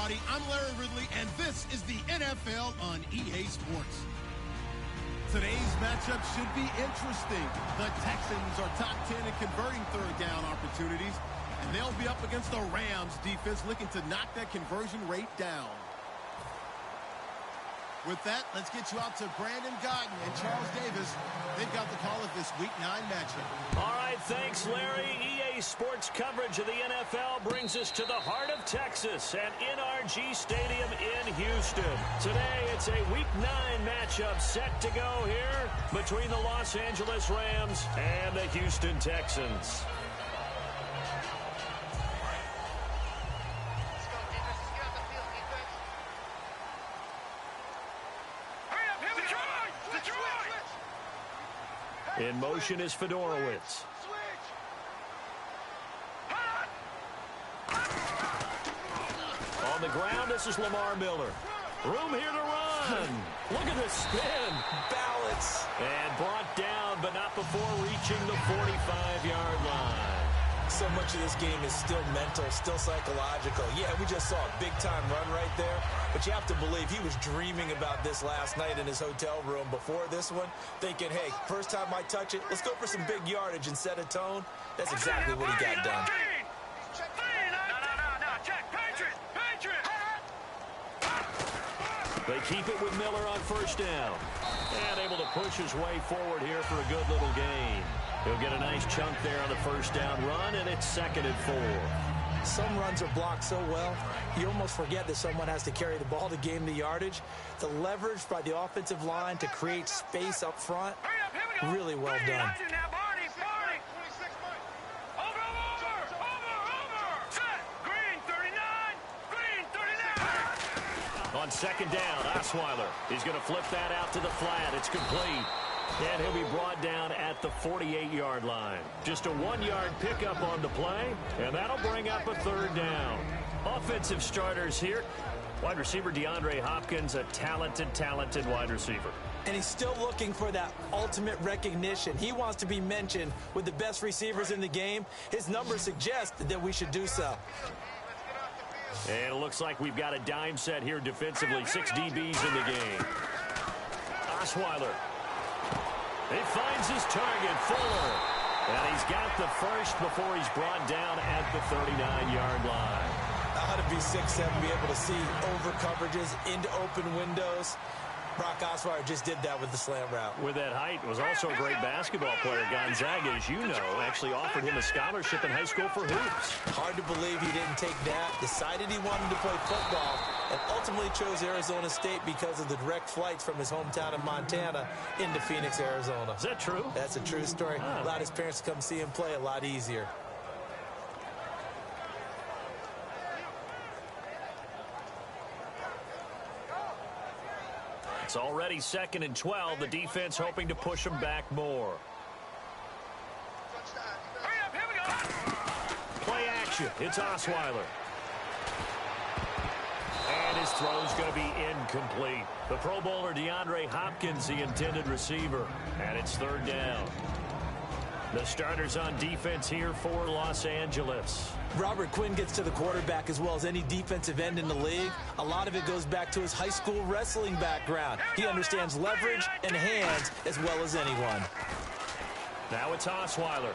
everybody. I'm Larry Ridley, and this is the NFL on EA Sports. Today's matchup should be interesting. The Texans are top 10 in converting third down opportunities, and they'll be up against the Rams defense looking to knock that conversion rate down. With that, let's get you out to Brandon Godden and Charles Davis. They've got the call of this Week 9 matchup. All right, thanks, Larry. EA Sports coverage of the NFL brings us to the heart of Texas at NRG Stadium in Houston. Today, it's a Week 9 matchup set to go here between the Los Angeles Rams and the Houston Texans. In motion is Fedorowicz. On the ground, this is Lamar Miller. Room here to run. Look at the spin. Balance. And brought down, but not before reaching the 45-yard line. So much of this game is still mental, still psychological. Yeah, we just saw a big-time run right there, but you have to believe he was dreaming about this last night in his hotel room before this one, thinking, hey, first time I touch it, let's go for some big yardage and set a tone. That's exactly what he got done. They keep it with Miller on first down. And able to push his way forward here for a good little gain. He'll get a nice chunk there on the first down run, and it's 2nd and 4. Some runs are blocked so well, you almost forget that someone has to carry the ball to gain the yardage. The leverage by the offensive line to create space up front, really well done. On 2nd down, Osweiler. He's going to flip that out to the flat. It's complete. And he'll be brought down at the 48-yard line. Just a 1-yard pickup on the play, and that'll bring up a 3rd down. Offensive starters here. Wide receiver DeAndre Hopkins, a talented wide receiver. And he's still looking for that ultimate recognition. He wants to be mentioned with the best receivers in the game. His numbers suggest that we should do so. And it looks like we've got a dime set here defensively. 6 DBs in the game. Osweiler. He finds his target, Fuller. And he's got the first before he's brought down at the 39-yard line. How to be 6'7", be able to see over coverages into open windows. Brock Osweiler just did that with the slant route. With that height, was also a great basketball player. Gonzaga, as you know, actually offered him a scholarship in high school for hoops. Hard to believe he didn't take that, decided he wanted to play football, and ultimately chose Arizona State because of the direct flights from his hometown of Montana into Phoenix, Arizona. Is that true? That's a true story. Allowed his parents to come see him play a lot easier. It's already 2nd and 12. The defense hoping to push them back more. Play action. It's Osweiler. And his throw's going to be incomplete. The Pro Bowler DeAndre Hopkins, the intended receiver. And it's 3rd down. The starters on defense here for Los Angeles. Robert Quinn gets to the quarterback as well as any defensive end in the league. A lot of it goes back to his high school wrestling background. He understands leverage and hands as well as anyone. Now it's Osweiler.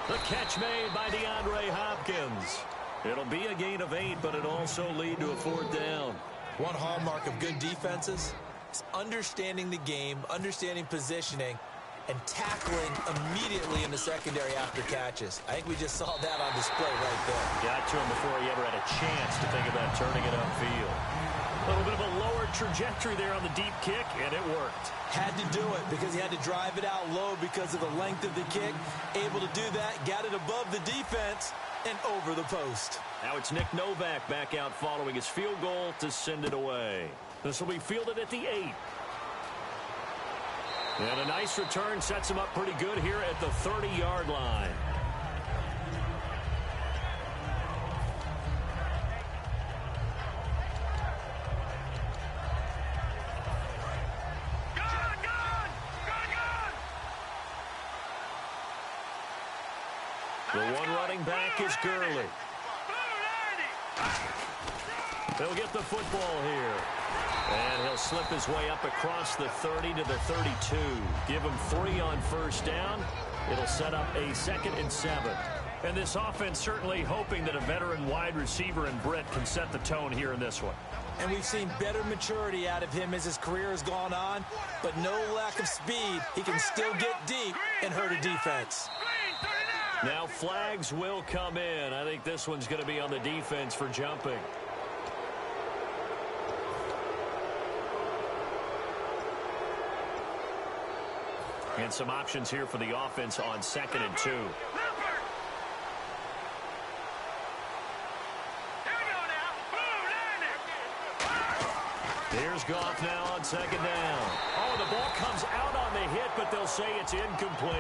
The catch made by DeAndre Hopkins. It'll be a gain of 8, but it'll also lead to a 4th down. One hallmark of good defenses is understanding the game, understanding positioning, and tackling immediately in the secondary after catches. I think we just saw that on display right there. Got to him before he ever had a chance to think about turning it upfield. A little bit of a lower trajectory there on the deep kick, and it worked. Had to do it because he had to drive it out low because of the length of the kick. Able to do that, got it above the defense and over the post. Now it's Nick Novak back out following his field goal to send it away. This will be fielded at the 8. And a nice return sets him up pretty good here at the 30-yard line. The one running back is Gurley. He'll get the football here. And he'll slip his way up across the 30 to the 32. Give him 3 on first down. It'll set up a 2nd and 7. And this offense certainly hoping that a veteran wide receiver in Britt can set the tone here in this one. And we've seen better maturity out of him as his career has gone on, but no lack of speed. He can still get deep and hurt a defense. Now flags will come in. I think this one's going to be on the defense for jumping. And some options here for the offense on 2nd and 2. Here's Goff now on 2nd down. Oh, the ball comes out on the hit, but they'll say it's incomplete.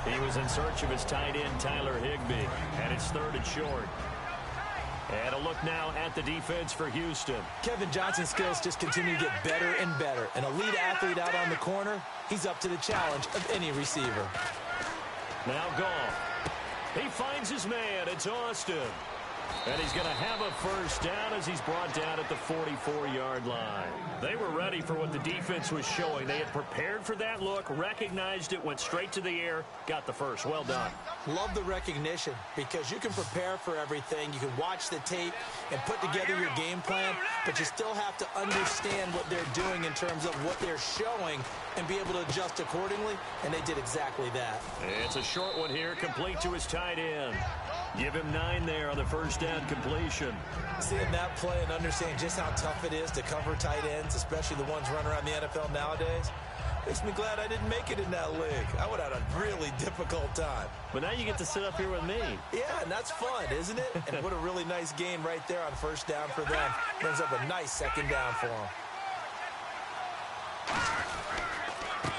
He was in search of his tight end, Tyler Higbee, and it's 3rd and short. And a look now at the defense for Houston. Kevin Johnson's skills just continue to get better and better. An elite athlete out on the corner, he's up to the challenge of any receiver. Now Goff. He finds his man. It's Austin. And he's going to have a first down as he's brought down at the 44-yard line. They were ready for what the defense was showing. They had prepared for that look, recognized it, went straight to the air, got the first. Well done. Love the recognition because you can prepare for everything. You can watch the tape and put together your game plan, but you still have to understand what they're doing in terms of what they're showing and be able to adjust accordingly, and they did exactly that. It's a short one here, complete to his tight end. Give him 9 there on the first down completion. Seeing that play and understanding just how tough it is to cover tight ends, especially the ones running around the NFL nowadays, makes me glad I didn't make it in that league. I would have had a really difficult time. But now you get to sit up here with me. Yeah, and that's fun, isn't it? And what a really nice game right there on first down for them. Brings up a nice 2nd down for them.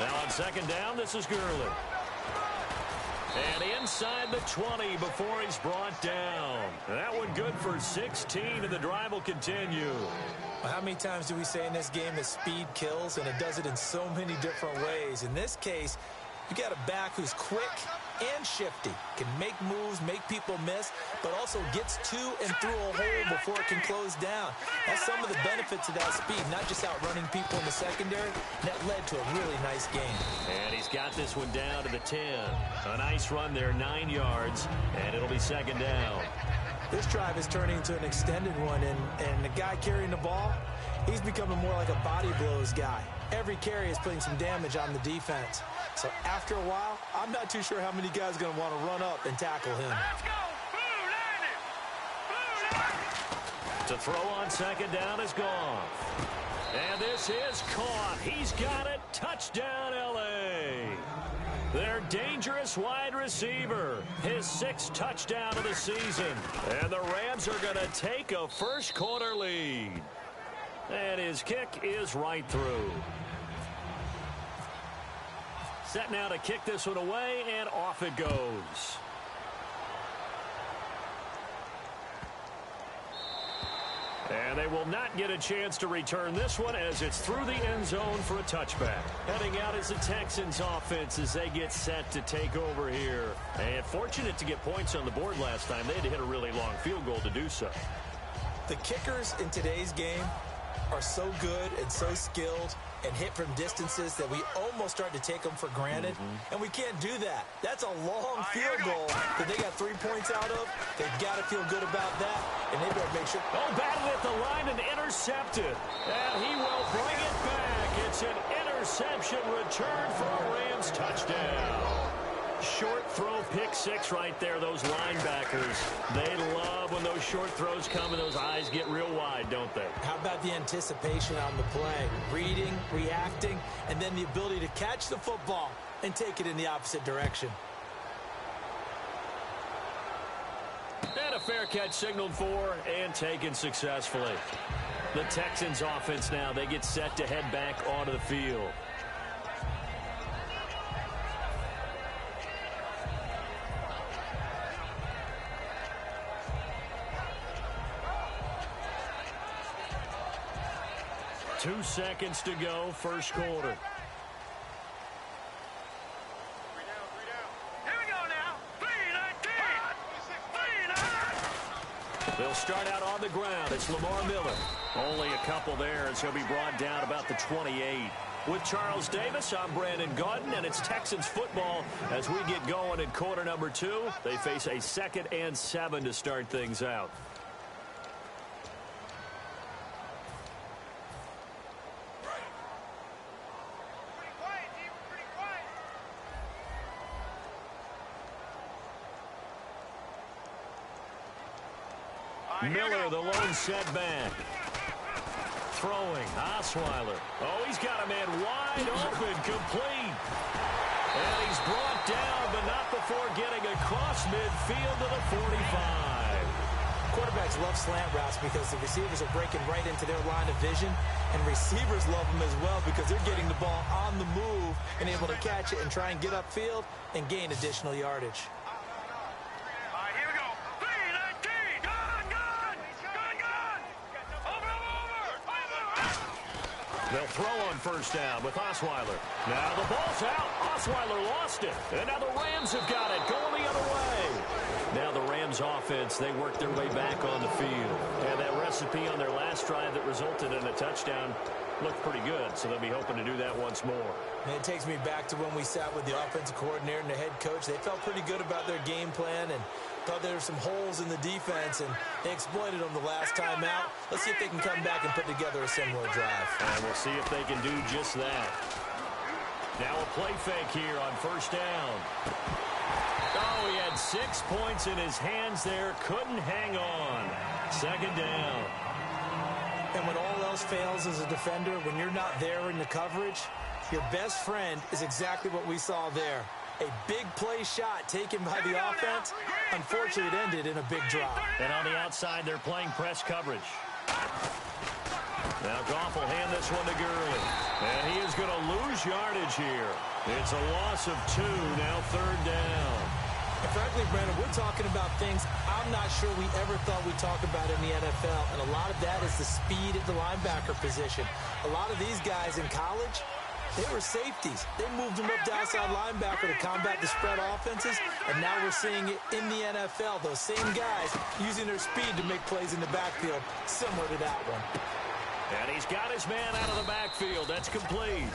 Now on 2nd down, this is Gurley. And inside the 20 before he's brought down. That one good for 16, and the drive will continue. Well, how many times do we say in this game that speed kills, and it does it in so many different ways? In this case, you got a back who's quick and shifty, can make moves, make people miss, but also gets to and through a hole before it can close down. That's some of the benefits of that speed, not just outrunning people in the secondary. That led to a really nice game. And he's got this one down to the 10. A nice run there, 9 yards, and it'll be 2nd down. This drive is turning into an extended one, and the guy carrying the ball, he's becoming more like a body blows guy. Every carry is putting some damage on the defense. So after a while, I'm not too sure how many guys are going to want to run up and tackle him. Let's go. To throw on 2nd down is Goff. And this is caught. He's got it. Touchdown, L.A. Their dangerous wide receiver. His 6th touchdown of the season. And the Rams are going to take a first-quarter lead. And his kick is right through. Set now to kick this one away, and off it goes. And they will not get a chance to return this one as it's through the end zone for a touchback. Heading out is the Texans offense as they get set to take over here. And fortunate to get points on the board last time. They had to hit a really long field goal to do so. The kickers in today's game are so good and so skilled and hit from distances that we almost start to take them for granted. And we can't do that. That's a long field goal that they got 3 points out of. They've got to feel good about that, and they better make sure. Oh, battled at the line and intercepted. And he will bring it back. It's an interception return for a Rams touchdown. Short throw, pick 6 right there. Those linebackers, they love when those short throws come and those eyes get real wide, don't they? How about the anticipation on the play? Reading, reacting, and then the ability to catch the football and take it in the opposite direction. And a fair catch signaled for and taken successfully. The Texans offense now, they get set to head back onto the field. Two seconds to go, first quarter. They'll start out on the ground. It's Lamar Miller. Only a couple there as he'll be brought down about the 28. With Charles Davis, I'm Brandon Gaudin, and it's Texans football as we get going in quarter number 2. They face a 2nd and 7 to start things out. Miller, the lone setback. Throwing, Osweiler. Oh, he's got a man wide open, complete. And he's brought down, but not before getting across midfield to the 45. Quarterbacks love slant routes because the receivers are breaking right into their line of vision, and receivers love them as well because they're getting the ball on the move and able to catch it and try and get upfield and gain additional yardage. They'll throw on first down with Osweiler. Now the ball's out. Osweiler lost it. And now the Rams have got it going the other way. Now the Rams offense, they work their way back on the field. And that recipe on their last drive that resulted in a touchdown looked pretty good. So they'll be hoping to do that once more. And it takes me back to when we sat with the offensive coordinator and the head coach. They felt pretty good about their game plan and thought there were some holes in the defense, and they exploited them the last time out. Let's see if they can come back and put together a similar drive. And we'll see if they can do just that. Now a play fake here on first down. Oh, he had 6 points in his hands there. Couldn't hang on. 2nd down. And when all else fails as a defender, when you're not there in the coverage, your best friend is exactly what we saw there. A big play shot taken by the offense. Unfortunately, it ended in a big drop. And on the outside, they're playing press coverage. Now Goff will hand this one to Gurley. And he is going to lose yardage here. It's a loss of 2, now 3rd down. And frankly, Brandon, we're talking about things I'm not sure we ever thought we'd talk about in the NFL. And a lot of that is the speed at the linebacker position. A lot of these guys in college, they were safeties. They moved them up to outside linebacker to combat the spread offenses, and now we're seeing it in the NFL. Those same guys using their speed to make plays in the backfield, similar to that one. And he's got his man out of the backfield. That's complete.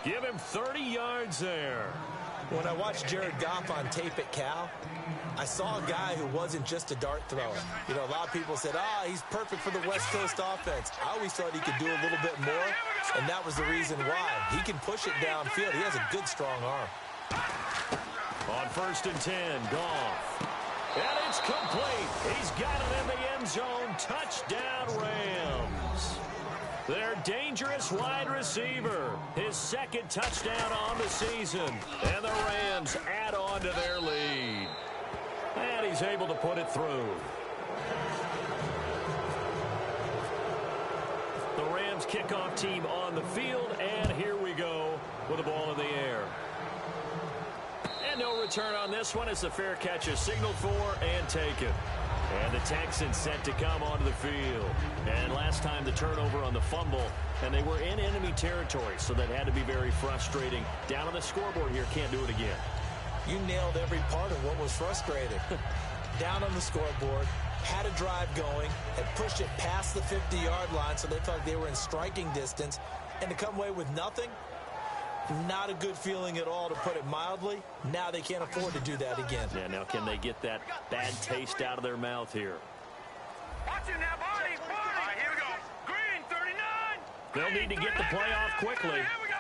Give him 30 yards there. When I watched Jared Goff on tape at Cal, I saw a guy who wasn't just a dart thrower. You know, a lot of people said, he's perfect for the West Coast offense. I always thought he could do a little bit more, and that was the reason why. He can push it downfield. He has a good, strong arm. On 1st and 10, Goff. And it's complete. He's got it in the end zone. Touchdown, Rams. Their dangerous wide receiver. His 2nd touchdown on the season. And the Rams add on to their lead. And he's able to put it through. The Rams kickoff team on the field. And here we go with the ball in the air. And no return on this one as the fair catch is signaled for and taken. And the Texans set to come onto the field. And last time the turnover on the fumble, and they were in enemy territory, so that had to be very frustrating. Down on the scoreboard here, can't do it again. You nailed every part of what was frustrating. Down on the scoreboard, had a drive going, had pushed it past the 50-yard line, so they felt they were in striking distance, and to come away with nothing, not a good feeling at all, to put it mildly. Now they can't afford to do that again. Yeah, now can they get that bad taste out of their mouth here? Watch it now, Barney. All right, here we go. Green, 39. They'll need to get the play off quickly. Here we go.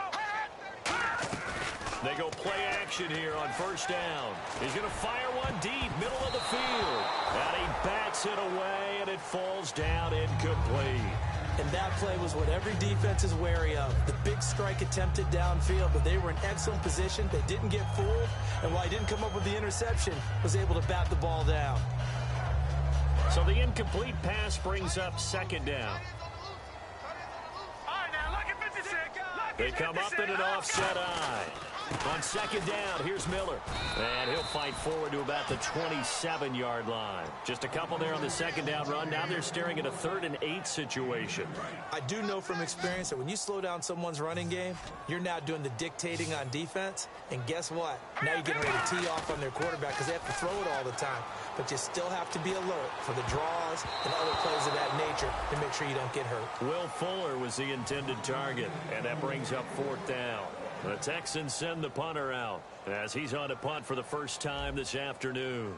They go play action here on first down. He's going to fire one deep, middle of the field. And he bats it away, and it falls down incomplete. And that play was what every defense is wary of. The big strike attempted downfield, but they were in excellent position. They didn't get fooled, and while he didn't come up with the interception, was able to bat the ball down. So the incomplete pass brings up 2nd down. All right, now, look at 56. They come up in an offset eye. On second down, here's Miller. And he'll fight forward to about the 27-yard line. Just a couple there on the second down run. Now they're staring at a 3rd and 8 situation. I do know from experience that when you slow down someone's running game, you're now doing the dictating on defense. And guess what? Now you're getting ready to tee off on their quarterback because they have to throw it all the time. But you still have to be alert for the draws and other plays of that nature to make sure you don't get hurt. Will Fuller was the intended target, and that brings up 4th down. The Texans send the punter out as he's on to punt for the first time this afternoon.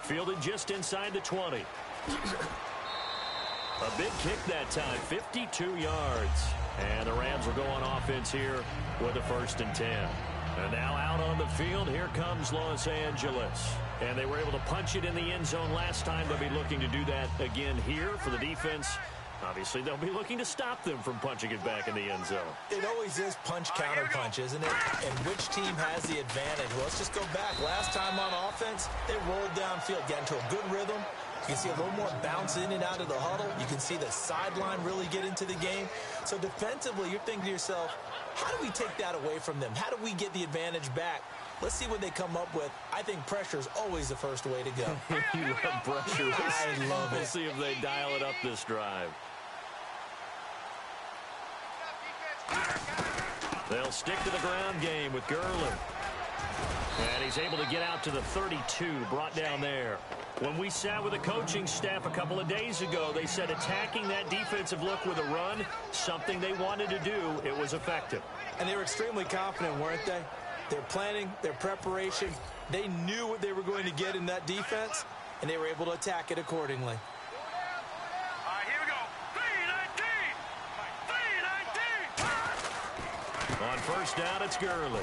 Fielded just inside the 20. A big kick that time, 52 yards. And the Rams will go on offense here with a 1st and 10. And now out on the field, here comes Los Angeles. And they were able to punch it in the end zone last time. They'll be looking to do that again here for the defense. Obviously, they'll be looking to stop them from punching it back in the end zone. It always is punch-counter-punch, isn't it? And which team has the advantage? Well, let's just go back. Last time on offense, they rolled downfield, got into a good rhythm. You can see a little more bounce in and out of the huddle. You can see the sideline really get into the game. So defensively, you're thinking to yourself, how do we take that away from them? How do we get the advantage back? Let's see what they come up with. I think pressure is always the first way to go. You love pressure. I love it. We'll see if they dial it up this drive. They'll stick to the ground game with Gurley. And he's able to get out to the 32, brought down there. When we sat with the coaching staff a couple of days ago, they said attacking that defensive look with a run, something they wanted to do, it was effective. And they were extremely confident, weren't they? Their planning, their preparation, they knew what they were going to get in that defense, and they were able to attack it accordingly. Here we go. 3-19. On first down, it's Gurley.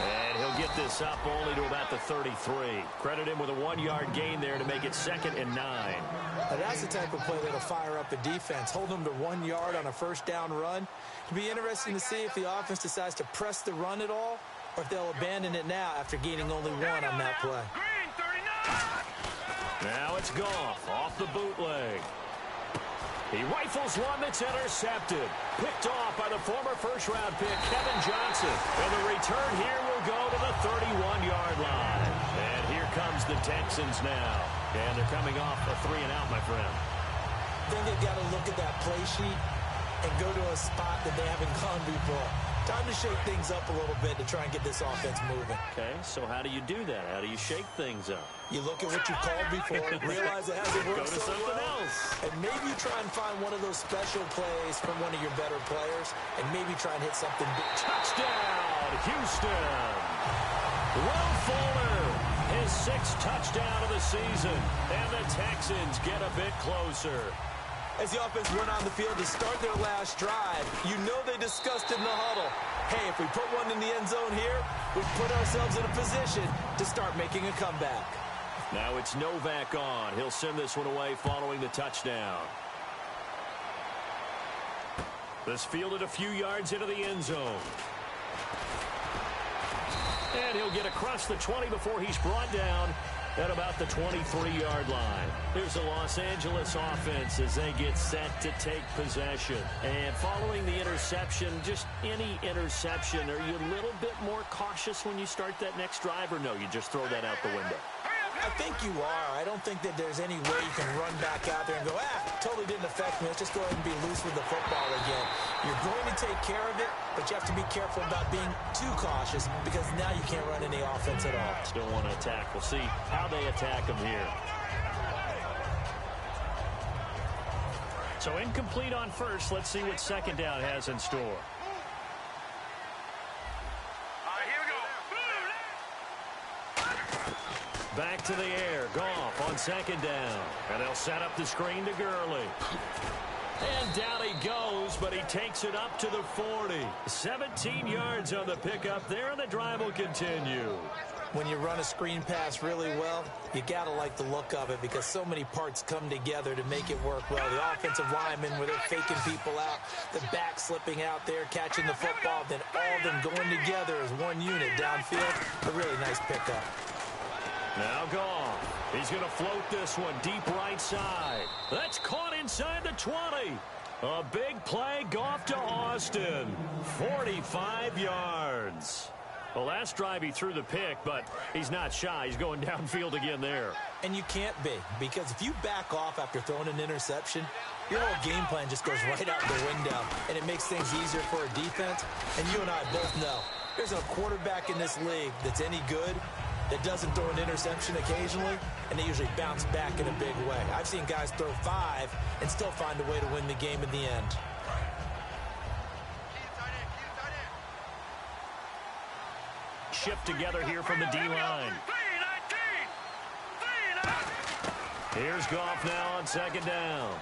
And he'll get this up only to about the 33. Credit him with a 1-yard gain there to make it 2nd and 9. Now that's the type of play that'll fire up a defense. Hold them to 1 yard on a first down run. It'll be interesting to see if the offense decides to press the run at all, or if they'll abandon it now after gaining only 1 on that play. Green 39. Now it's Goff off the bootleg. He rifles one that's intercepted. Picked off by the former first-round pick, Kevin Johnson. And the return here will go to the 31-yard line. And here comes the Texans now. And they're coming off a 3-and-out, my friend. I think they've got to look at that play sheet and go to a spot that they haven't gone before. Time to shake things up a little bit to try and get this offense moving. Okay, so how do you do that? How do you shake things up? You look at what you called before, realize it hasn't worked Go to so something well, else. and maybe you try and find one of those special plays from one of your better players, and maybe try and hit something big. Touchdown, Houston. Will Fuller, his 6th touchdown of the season, and the Texans get a bit closer. As the offense went on the field to start their last drive, you know they discussed in the huddle, hey, if we put one in the end zone here, we put ourselves in a position to start making a comeback. Now it's Novak on. He'll send this one away following the touchdown. This fielded a few yards into the end zone. And he'll get across the 20 before he's brought down at about the 23-yard line. Here's the Los Angeles offense as they get set to take possession. And following the interception, just any interception, are you a little bit more cautious when you start that next drive, or no, you just throw that out the window? I think you are. I don't think that there's any way you can run back out there and go, totally didn't affect me. Let's just go ahead and be loose with the football again. You're going to take care of it, but you have to be careful about being too cautious because now you can't run any offense at all. Still want to attack. We'll see how they attack them here. So incomplete on first. Let's see what second down has in store. Back to the air. Goff on second down. And they'll set up the screen to Gurley. And down he goes, but he takes it up to the 40. 17 yards on the pickup there, and the drive will continue. When you run a screen pass really well, you got to like the look of it because so many parts come together to make it work well. The offensive linemen where they're faking people out, the back slipping out there, catching the football, then all of them going together as one unit downfield. A really nice pickup. Now Goff. He's going to float this one deep right side. That's caught inside the 20. A big play, Goff to Austin. 45 yards. Well, last drive he threw the pick, but he's not shy. He's going downfield again there. And you can't be, because if you back off after throwing an interception, your whole game plan just goes right out the window, and it makes things easier for a defense. And you and I both know there's a quarterback in this league that's any good that doesn't throw an interception occasionally, and they usually bounce back in a big way. I've seen guys throw 5 and still find a way to win the game in the end. Shift together here from the D-line. Here's Goff now on second down.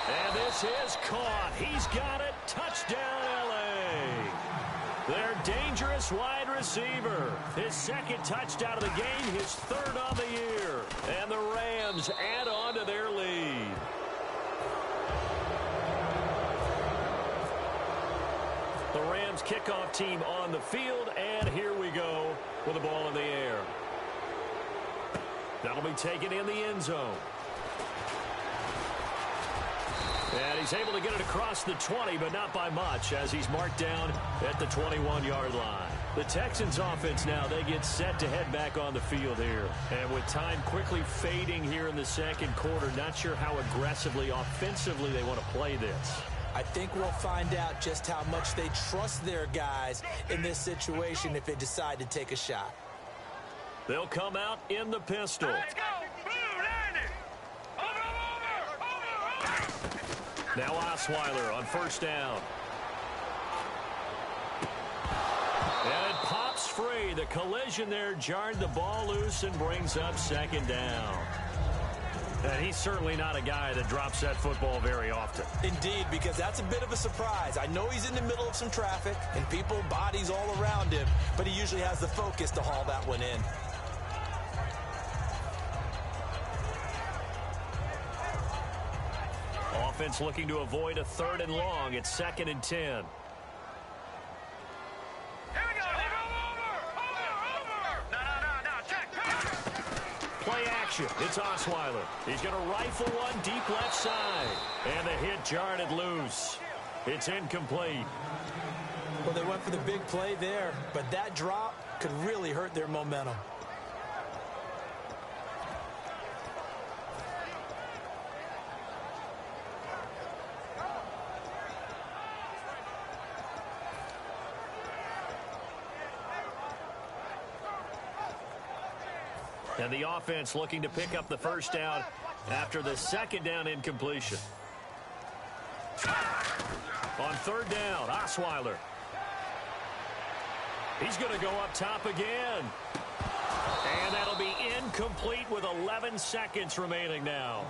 And this is caught. He's got it. Touchdown, L.A. Their dangerous wide receiver. His second touchdown of the game, his third on the year. And the Rams add on to their lead. The Rams kickoff team on the field, and here we go with the ball in the air. That'll be taken in the end zone. And he's able to get it across the 20, but not by much, as he's marked down at the 21-yard line. The Texans offense now, they get set to head back on the field here. And with time quickly fading here in the second quarter, not sure how aggressively, offensively they want to play this. I think we'll find out just how much they trust their guys in this situation if they decide to take a shot. They'll come out in the pistol. Let's go! Blue, land it! Over! Now Osweiler on first down. And it pops free. The collision there jarred the ball loose and brings up second down. And he's certainly not a guy that drops that football very often. Indeed, because that's a bit of a surprise. I know he's in the middle of some traffic and people, bodies all around him, but he usually has the focus to haul that one in. Offense looking to avoid a 3rd and long. It's 2nd and 10. Here we go! Over! No, check! Play action. It's Osweiler. He's going to rifle one deep left side. And the hit jarred it loose. It's incomplete. Well, they went for the big play there, but that drop could really hurt their momentum. And the offense looking to pick up the first down after the second down incompletion. On 3rd down, Osweiler. He's going to go up top again. And that'll be incomplete with 11 seconds remaining now.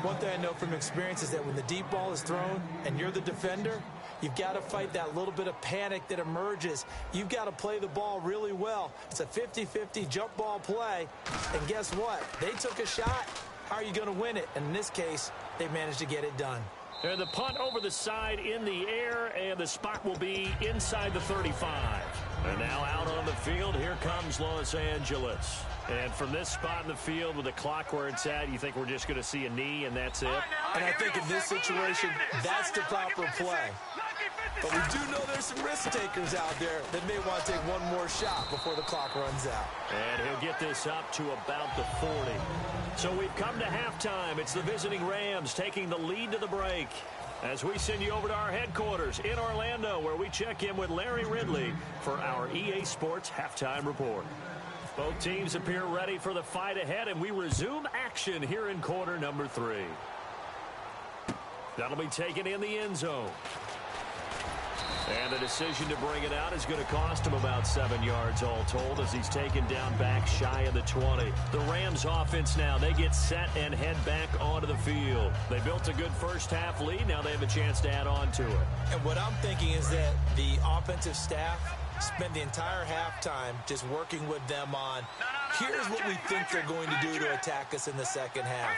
One thing I know from experience is that when the deep ball is thrown and you're the defender, you've got to fight that little bit of panic that emerges. You've got to play the ball really well. It's a 50-50 jump ball play. And guess what? They took a shot. How are you going to win it? And in this case, they managed to get it done. And the punt over the side in the air, and the spot will be inside the 35. And now out on the field, here comes Los Angeles. And from this spot in the field with the clock where it's at, you think we're just going to see a knee and that's it? And I think in this situation, that's the proper play. But we do know there's some risk takers out there that may want to take one more shot before the clock runs out. And he'll get this up to about the 40. So we've come to halftime. It's the visiting Rams taking the lead to the break. As we send you over to our headquarters in Orlando, where we check in with Larry Ridley for our EA Sports Halftime Report. Both teams appear ready for the fight ahead, and we resume action here in quarter number 3. That'll be taken in the end zone. And the decision to bring it out is going to cost him about 7 yards all told, as he's taken down back shy of the 20. The Rams offense now, they get set and head back onto the field. They built a good first half lead. Now they have a chance to add on to it. And what I'm thinking is that the offensive staff spend the entire halftime just working with them on, here's what we think they're going to do to attack us in the second half.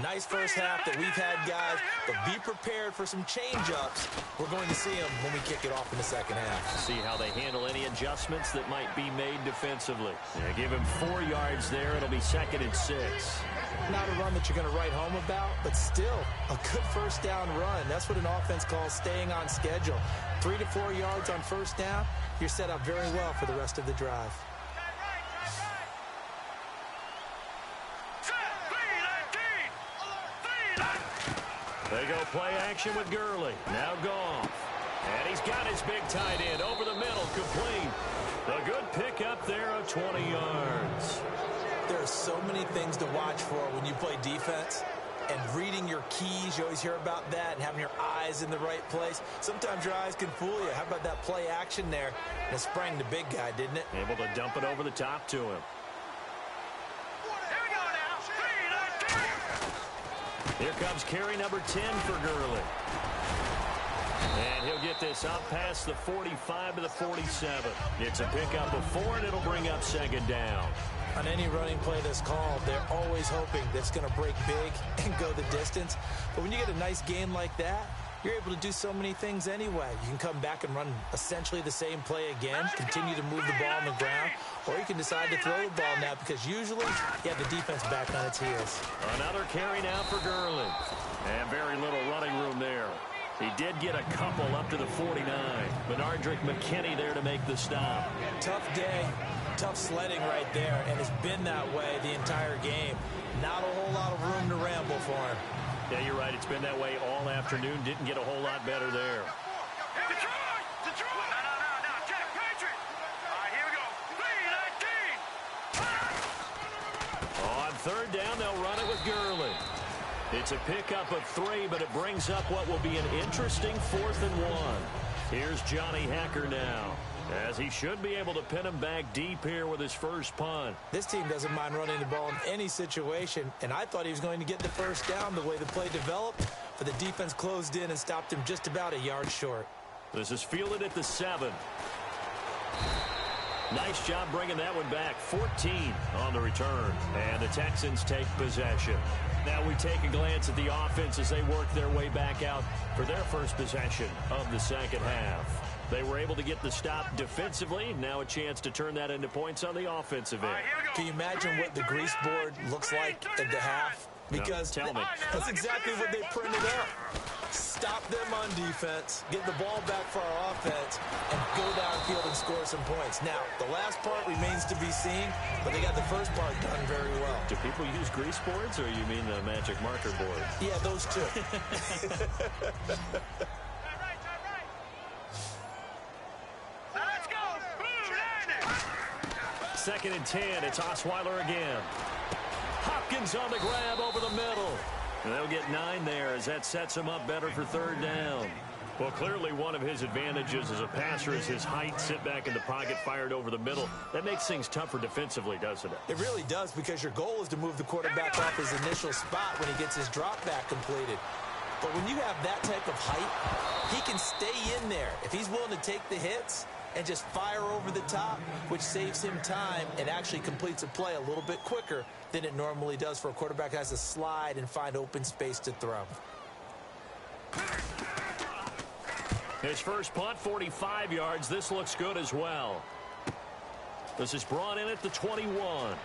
Nice first half that we've had, guys, but be prepared for some change-ups. We're going to see them when we kick it off in the second half. See how they handle any adjustments that might be made defensively. Yeah, give him 4 yards there. It'll be 2nd and 6. Not a run that you're going to write home about, but still a good first down run. That's what an offense calls staying on schedule. 3 to 4 yards on first down, you're set up very well for the rest of the drive. They go play action with Gurley. Now Goff. And he's got his big tight end over the middle, complete. A good pickup there of 20 yards. There are so many things to watch for when you play defense. And reading your keys, you always hear about that, and having your eyes in the right place. Sometimes your eyes can fool you. How about that play action there? And it sprang the big guy, didn't it? Able to dump it over the top to him. Here comes carry number 10 for Gurley. And he'll get this up past the 45 to the 47. It's a pickup of 4, and it'll bring up 2nd down. On any running play that's called, they're always hoping that it's going to break big and go the distance. But when you get a nice game like that, you're able to do so many things anyway. You can come back and run essentially the same play again, continue to move the ball on the ground, or you can decide to throw the ball now because usually you have the defense back on its heels. Another carry now for Gurley. And very little running room there. He did get a couple up to the 49. Benardrick McKinney there to make the stop. Tough day, tough sledding right there, and it's been that way the entire game. Not a whole lot of room to ramble for him. Yeah, you're right. It's been that way all afternoon. Didn't get a whole lot better there. Detroit! No, Jack Patrick! All right, here we go. 3-19! On 3rd down, they'll run it with Gurley. It's a pickup of 3, but it brings up what will be an interesting 4th and 1. Here's Johnny Hacker now, as he should be able to pin him back deep here with his first punt. This team doesn't mind running the ball in any situation, and I thought he was going to get the first down the way the play developed, but the defense closed in and stopped him just about a yard short. This is fielded at the 7. Nice job bringing that one back. 14 on the return, and the Texans take possession. Now we take a glance at the offense as they work their way back out for their first possession of the second half. They were able to get the stop defensively. Now a chance to turn that into points on the offensive end. Can you imagine what the grease board looks like at the half? Because no, tell me. That's exactly what they printed up. Stop them on defense, get the ball back for our offense, and go downfield and score some points. Now, the last part remains to be seen, but they got the first part done very well. Do people use grease boards, or you mean the magic marker board? Yeah, those two. Let's go! 2nd and 10. It's Osweiler again. Hopkins on the grab over the middle. And they'll get 9 there as that sets him up better for 3rd down. Well, clearly one of his advantages as a passer is his height. Sit back in the pocket, fired over the middle. That makes things tougher defensively, doesn't it? It really does, because your goal is to move the quarterback off his initial spot when he gets his drop back completed. But when you have that type of height, he can stay in there. If he's willing to take the hits and just fire over the top, which saves him time and actually completes a play a little bit quicker than it normally does for a quarterback that has to slide and find open space to throw. His first punt, 45 yards. This looks good as well. This is brought in at the 21.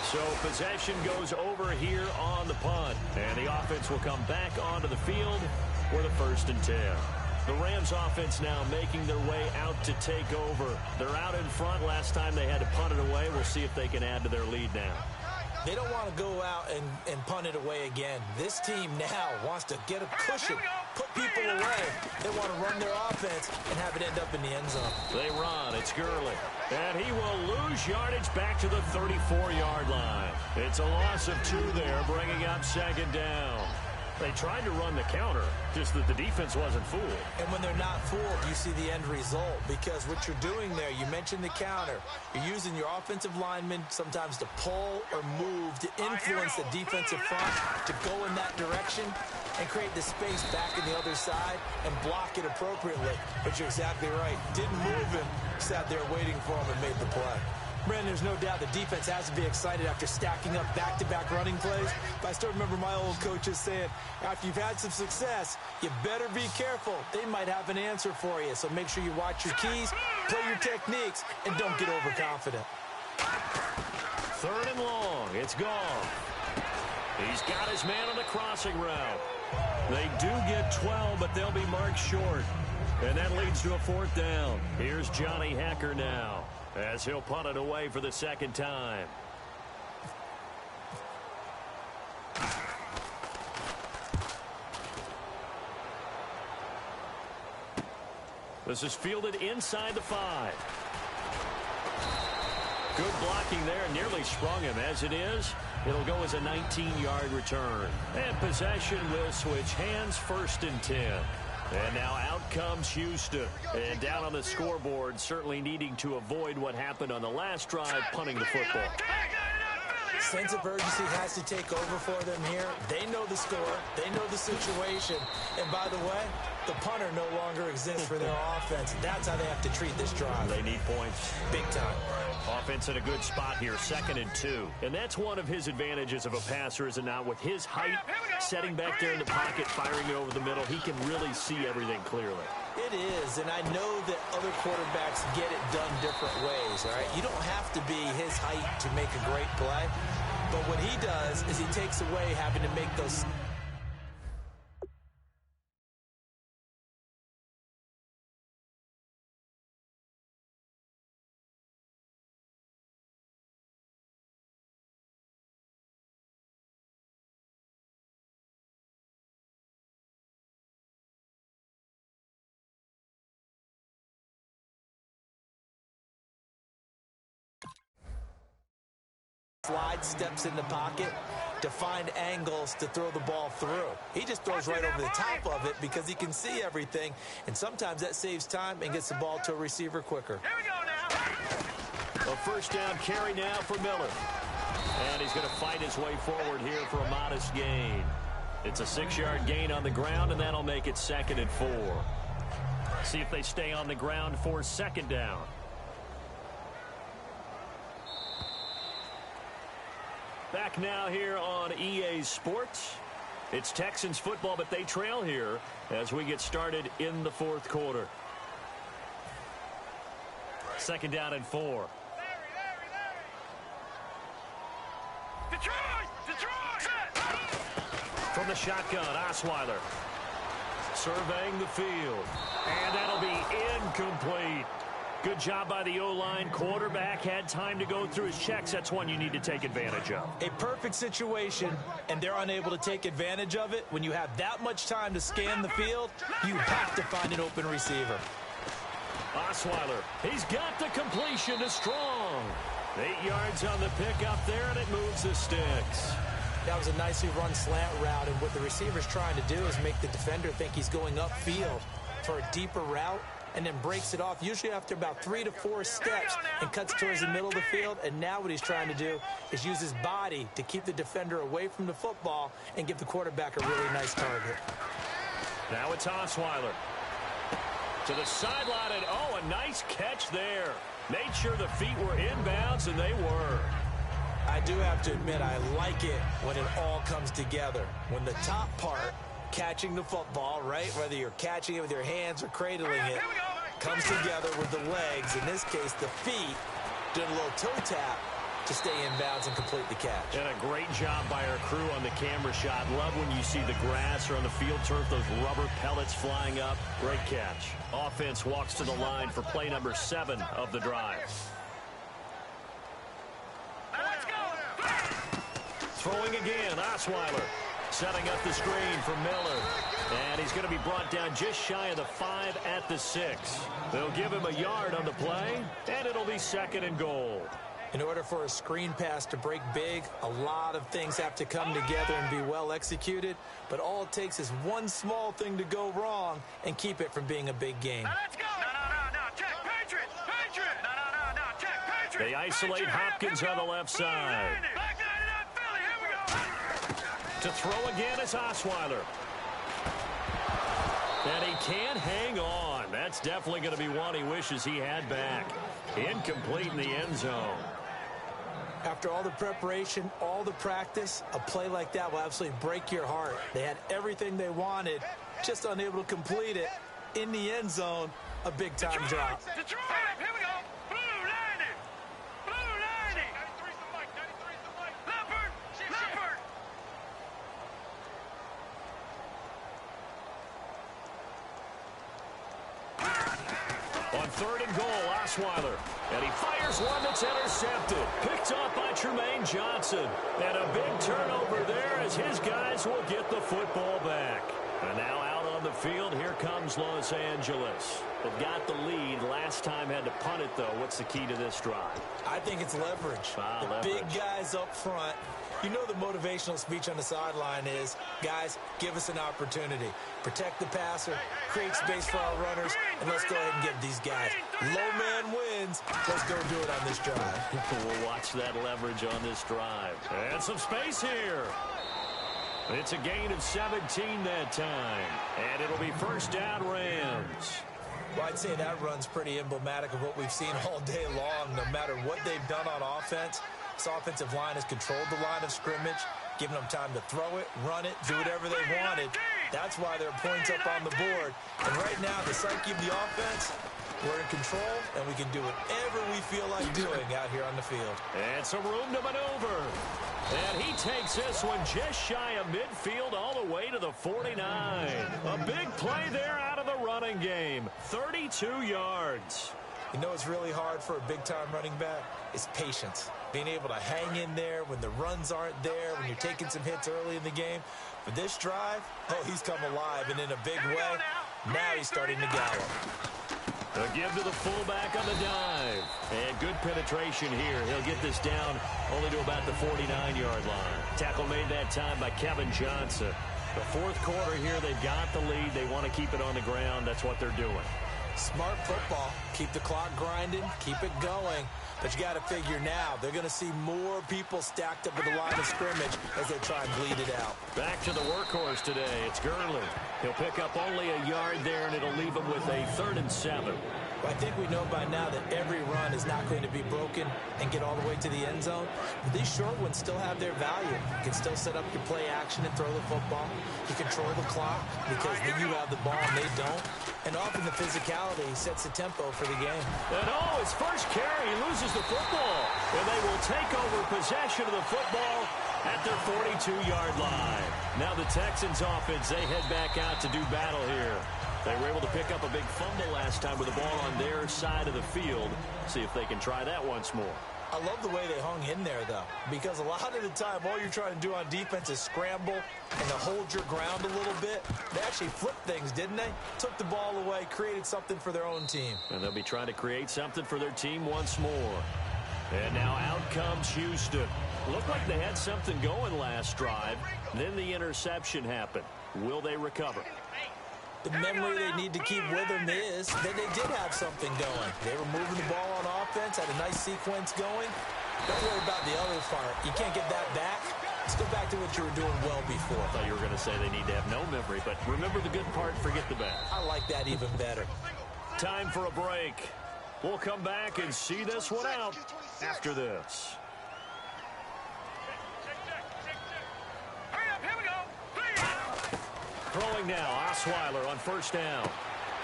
So possession goes over here on the punt. And the offense will come back onto the field for the 1st and 10. The Rams offense now making their way out to take over. They're out in front. Last time they had to punt it away. We'll see if they can add to their lead now. They don't want to go out and punt it away again. This team now wants to get a cushion, put people away. They want to run their offense and have it end up in the end zone. They run. It's Gurley. And he will lose yardage back to the 34-yard line. It's a loss of 2 there, bringing up 2nd down. They tried to run the counter, just that the defense wasn't fooled. And when they're not fooled, you see the end result, because what you're doing there, you mentioned the counter. You're using your offensive linemen sometimes to pull or move to influence the defensive front to go in that direction and create the space back in the other side and block it appropriately. But you're exactly right. Didn't move him, sat there waiting for him and made the play. Brandon, there's no doubt the defense has to be excited after stacking up back-to-back running plays. But I still remember my old coaches saying, after you've had some success, you better be careful. They might have an answer for you. So make sure you watch your keys, play your techniques, and don't get overconfident. 3rd and long. It's gone. He's got his man on the crossing route. They do get 12, but they'll be marked short. And that leads to a 4th down. Here's Johnny Hacker now, as he'll punt it away for the 2nd time. This is fielded inside the 5. Good blocking there, nearly sprung him. As it is, it'll go as a 19-yard return. And possession will switch hands, 1st and 10. And now out comes Houston. And down on the scoreboard, certainly needing to avoid what happened on the last drive, punting the football. Sense of urgency has to take over for them here. They know the score. They know the situation. And by the way, the punter no longer exists for their offense. That's how they have to treat this drive. They need points. Big time. Offense in a good spot here, 2nd and 2. And that's one of his advantages of a passer, is it not? With his height, setting back there in the pocket, firing it over the middle, he can really see everything clearly. It is, and I know that other quarterbacks get it done different ways, all right? You don't have to be his height to make a great play, but what he does is he takes away having to make those... slide steps in the pocket to find angles to throw the ball through. He just throws right over the top of it because he can see everything, and sometimes that saves time and gets the ball to a receiver quicker. Here we go now. A 1st down carry now for Miller. And he's going to fight his way forward here for a modest gain. It's a 6-yard gain on the ground, and that'll make it 2nd and 4. See if they stay on the ground for 2nd down. Back now here on EA Sports. It's Texans football, but they trail here as we get started in the 4th quarter. 2nd down and 4. Detroit! From the shotgun, Osweiler surveying the field. And that'll be incomplete. Good job by the O-line. Quarterback had time to go through his checks. That's one you need to take advantage of. A perfect situation, and they're unable to take advantage of it. When you have that much time to scan the field, you have to find an open receiver. Osweiler, he's got the completion to Strong. 8 yards on the pickup there, and it moves the sticks. That was a nicely run slant route, and what the receiver's trying to do is make the defender think he's going upfield for a deeper route, and then breaks it off, usually after about 3 to 4 steps, and cuts towards the middle of the field. And now what he's trying to do is use his body to keep the defender away from the football and give the quarterback a really nice target. Now it's Osweiler. To the sideline, and oh, a nice catch there. Made sure the feet were inbounds, and they were. I do have to admit, I like it when it all comes together. When the top part, catching the football, right, whether you're catching it with your hands or cradling it, comes together with the legs, in this case the feet, doing a little toe tap to stay in bounds and complete the catch. And a great job by our crew on the camera shot. Love when you see the grass or on the field turf, those rubber pellets flying up. Great catch. Offense walks to the line for play number 7 of the drive. Let's go. Throwing again, Osweiler. Setting up the screen for Miller. And he's going to be brought down just shy of the 5 at the 6. They'll give him a yard on the play, and it'll be 2nd and goal. In order for a screen pass to break big, a lot of things have to come together and be well executed. But all it takes is one small thing to go wrong and keep it from being a big game. Let's go. No. Check. Patriots. No. Check. Patriots. They isolate Hopkins on the left side. Back 99 Philly. Here we go. To throw again is Osweiler. And he can't hang on. That's definitely going to be one he wishes he had back. Incomplete in the end zone. After all the preparation, all the practice, a play like that will absolutely break your heart. They had everything they wanted, just unable to complete it. In the end zone, a big-time drop. Detroit, here we go. Blue 90. Blue 90. 93's the mic. 93's the mic. Leopard. Leopard. On 3rd and goal, Osweiler. And he fires one that's intercepted. Picked off by Tremaine Johnson. And a big turnover there as his guys will get the football back. And now out on the field, here comes Los Angeles. They've got the lead. Last time had to punt it, though. What's the key to this drive? I think it's leverage. The big guys up front. You know the motivational speech on the sideline is, guys, give us an opportunity. Protect the passer, create space for our runners, and let's go ahead and give these guys. Low man wins. Let's go do it on this drive. We'll watch that leverage on this drive. And some space here. It's a gain of 17 that time. And it'll be first down Rams. Well, I'd say that run's pretty emblematic of what we've seen all day long. No matter what they've done on offense, this offensive line has controlled the line of scrimmage, giving them time to throw it, run it, do whatever they wanted. That's why there are points up on the board. And right now, the psyche of the offense, we're in control, and we can do whatever we feel like doing out here on the field. And some room to maneuver. And he takes this one just shy of midfield all the way to the 49. A big play there out of the running game. 32 yards. You know what's really hard for a big-time running back? Is patience. Being able to hang in there when the runs aren't there, when you're taking some hits early in the game. For this drive, oh, he's come alive, and in a big way, now he's starting to gallop. A give to the fullback on the dive. And good penetration here. He'll get this down only to about the 49-yard line. Tackle made that time by Kevin Johnson. The fourth quarter here, they've got the lead. They want to keep it on the ground. That's what they're doing. Smart football. Keep the clock grinding. Keep it going. But you got to figure now, they're going to see more people stacked up at the line of scrimmage as they try and bleed it out. Back to the workhorse today. It's Gurley. He'll pick up only a yard there, and it'll leave him with a 3rd and 7. I think we know by now that every run is not going to be broken and get all the way to the end zone. But these short ones still have their value. You can still set up your play action and throw the football. You control the clock because then you have the ball and they don't. And often the physicality sets the tempo for the game. And his first carry, he loses the football. And they will take over possession of the football at their 42-yard line. Now the Texans offense, they head back out to do battle here. They were able to pick up a big fumble last time with the ball on their side of the field. See if they can try that once more. I love the way they hung in there, though, because a lot of the time, all you're trying to do on defense is scramble and to hold your ground a little bit. They actually flipped things, didn't they? Took the ball away, created something for their own team. And they'll be trying to create something for their team once more. And now out comes Houston. Looked like they had something going last drive. Then the interception happened. Will they recover? The memory they need to keep with them is that they did have something going. They were moving the ball on offense, had a nice sequence going. Don't worry about the other part. You can't get that back. Let's go back to what you were doing well before. I thought you were going to say they need to have no memory, but remember the good part, forget the bad. I like that even better. Time for a break. We'll come back and see this one out after this. Throwing now, Osweiler on first down.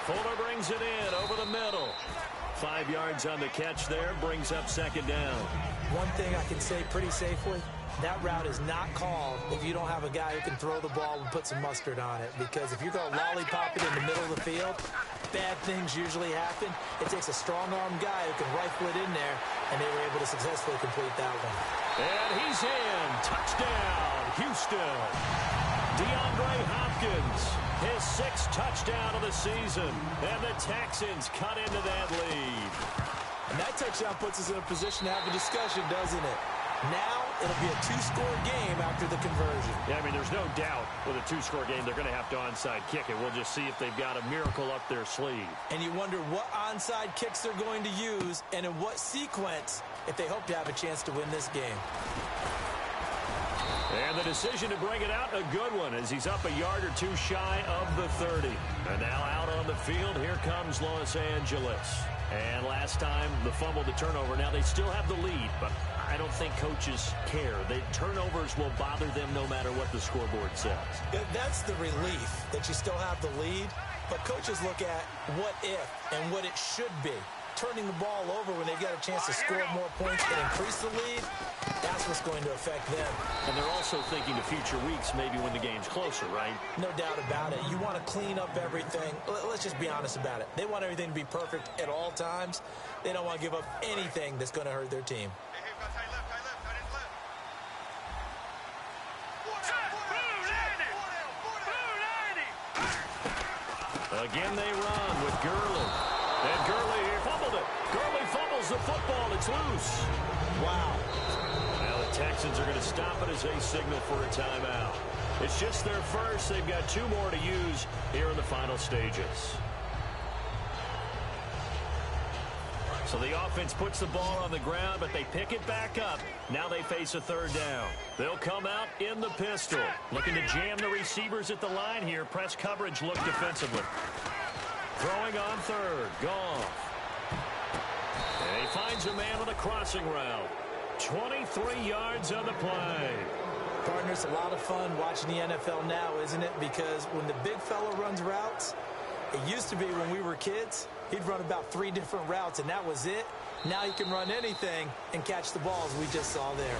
Fuller brings it in over the middle. 5 yards on the catch there, brings up 2nd down. One thing I can say pretty safely, that route is not called if you don't have a guy who can throw the ball and put some mustard on it. Because if you're going to lollipop it in the middle of the field, bad things usually happen. It takes a strong-arm guy who can rifle it in there, and they were able to successfully complete that one. And he's in. Touchdown, Houston. DeAndre Hopkins, his 6th touchdown of the season. And the Texans cut into that lead. And that touchdown puts us in a position to have a discussion, doesn't it? Now it'll be a 2-score game after the conversion. Yeah, I mean, there's no doubt with a 2-score game they're going to have to onside kick it. We'll just see if they've got a miracle up their sleeve. And you wonder what onside kicks they're going to use and in what sequence if they hope to have a chance to win this game. And the decision to bring it out, a good one, as he's up a yard or two shy of the 30. And now out on the field, here comes Los Angeles. And last time, the fumble, the turnover. Now they still have the lead, but I don't think coaches care. The turnovers will bother them no matter what the scoreboard says. That's the relief that you still have the lead. But coaches look at what if and what it should be. Turning the ball over when they get a chance to score more points and increase the lead, that's what's going to affect them. And they're also thinking to future weeks, maybe when the game's closer, right? No doubt about it. You want to clean up everything. Let's just be honest about it. They want everything to be perfect at all times. They don't want to give up anything that's going to hurt their team. Again they run with Gurley. And Gurley here fumbled it. Gurley fumbles the football. It's loose. Wow. Now the Texans are going to stop it as they signal for a timeout. It's just their first. They've got 2 more to use here in the final stages. So the offense puts the ball on the ground, but they pick it back up. Now they face a 3rd down. They'll come out in the pistol. Looking to jam the receivers at the line here. Press coverage look defensively. Throwing on 3rd. Goff. And he finds a man on the crossing route. 23 yards on the play. Partner, it's a lot of fun watching the NFL now, isn't it? Because when the big fella runs routes, it used to be when we were kids, he'd run about 3 different routes, and that was it. Now he can run anything and catch the balls we just saw there.